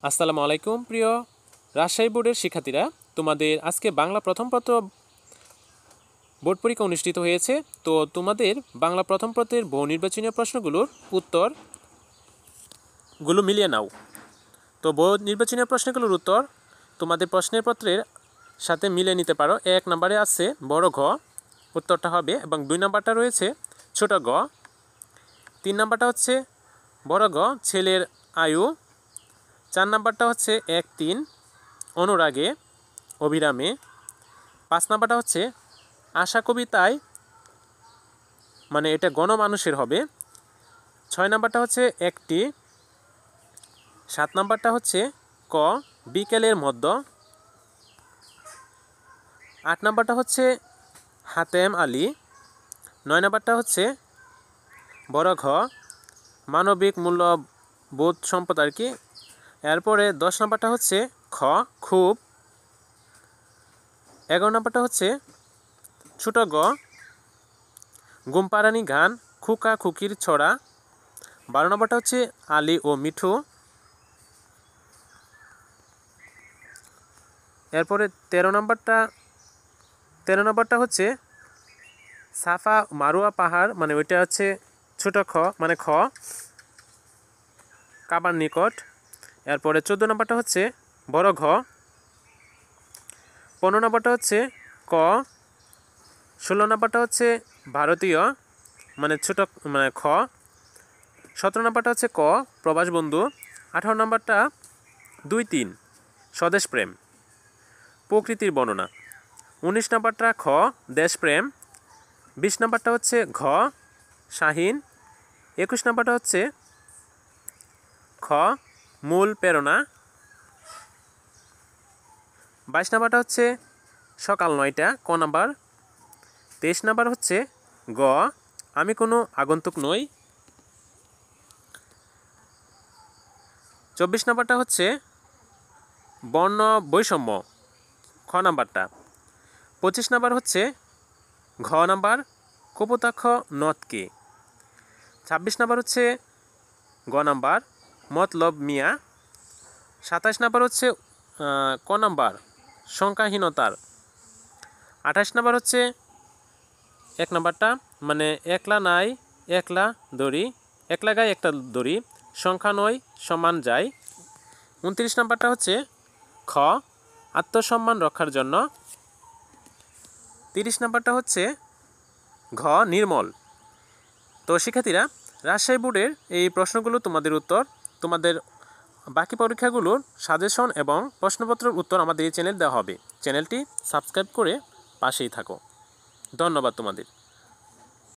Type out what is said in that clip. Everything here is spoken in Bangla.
আসসালামু আলাইকুম প্রিয় রাজশাহী বোর্ডের শিক্ষার্থীরা, তোমাদের আজকে বাংলা প্রথম পত্র বোর্ড পরীক্ষা অনুষ্ঠিত হয়েছে। তো তোমাদের বাংলা প্রথম পত্রের বহু নির্বাচনীয় প্রশ্নগুলোর উত্তরগুলো মিলিয়ে নাও। তো বহু নির্বাচনীয় প্রশ্নগুলোর উত্তর তোমাদের প্রশ্নের পত্রের সাথে মিলিয়ে নিতে পারো। 1 নম্বরে আছে বড় ঘ, উত্তরটা হবে, এবং 2 নম্বরটা রয়েছে ছোট গ। 3 নম্বরটা হচ্ছে বড় গ ছেলের আয়ু। 4 নম্বরটা হচ্ছে 1-3 অনুরাগে অবিরামে। 5 নম্বরটা হচ্ছে আশা কবিতায়, মানে এটা গণমানুষের হবে। 6 নম্বরটা হচ্ছে একটি। 7 নম্বরটা হচ্ছে ক বিকেলের মধ্য। 8 নম্বরটা হচ্ছে হাতেম আলী। 9 নম্বরটা হচ্ছে বড় ঘ মানবিক মূল্যবোধ সম্পদ আর কি। এরপরে 10 নম্বরটা হচ্ছে খ খুব। 11 নম্বরটা হচ্ছে ছোট গ ঘুমপাড়ানি গান খুকা খুকির ছড়া। 12 নম্বরটা হচ্ছে আলী ও মিঠু। এরপরে 13 নম্বরটা হচ্ছে সাফা মারুয়া পাহাড়, মানে ওইটা হচ্ছে ছোট খ, মানে খ কাবার নিকট। এরপরে 14 নম্বরটা হচ্ছে বড় ঘ। 15 নম্বরটা হচ্ছে ক। 16 নম্বরটা হচ্ছে ভারতীয়, মানে ছোট, মানে খ। 17 নম্বরটা হচ্ছে ক প্রবাস বন্ধু। 18 নম্বরটা 2-3 স্বদেশ প্রেম প্রকৃতির বর্ণনা। 19 নম্বরটা খ দেশপ্রেম। 20 নম্বরটা হচ্ছে ঘ শাহীন। 21 নম্বরটা হচ্ছে খ মূল প্রেরণা। 22 নম্বরটা হচ্ছে সকাল 9টা ক নাম্বার। 23 নম্বর হচ্ছে গ আমি কোনো আগন্তুক নই। 24 নম্বরটা হচ্ছে বর্ণ বৈষম্য খ নাম্বারটা। 25 নম্বর হচ্ছে ঘ নাম্বার কপোতাক্ষ নদকে। 26 নম্বর হচ্ছে গ নাম্বার মতলব মিয়া। 27 নম্বর হচ্ছে ক নাম্বার সংখ্যাহীনতার। 28 নম্বর হচ্ছে 1 নাম্বারটা, মানে একলা নাই একলা দড়ি, একলা গায়ে একটা দড়ি, সংখ্যা নয় সমান যায়। 29 নম্বরটা হচ্ছে খ আত্মসম্মান রক্ষার জন্য। 30 নম্বরটা হচ্ছে ঘ নির্মল। তো শিক্ষার্থীরা, রাজশাহী বোর্ডের এই প্রশ্নগুলো তোমাদের উত্তর, তোমাদের বাকি পরীক্ষাগুলোর সাজেশন এবং প্রশ্নপত্রের উত্তর আমাদের এই চ্যানেল দেওয়া হবে। চ্যানেলটি সাবস্ক্রাইব করে পাশেই থাকো। ধন্যবাদ তোমাদের।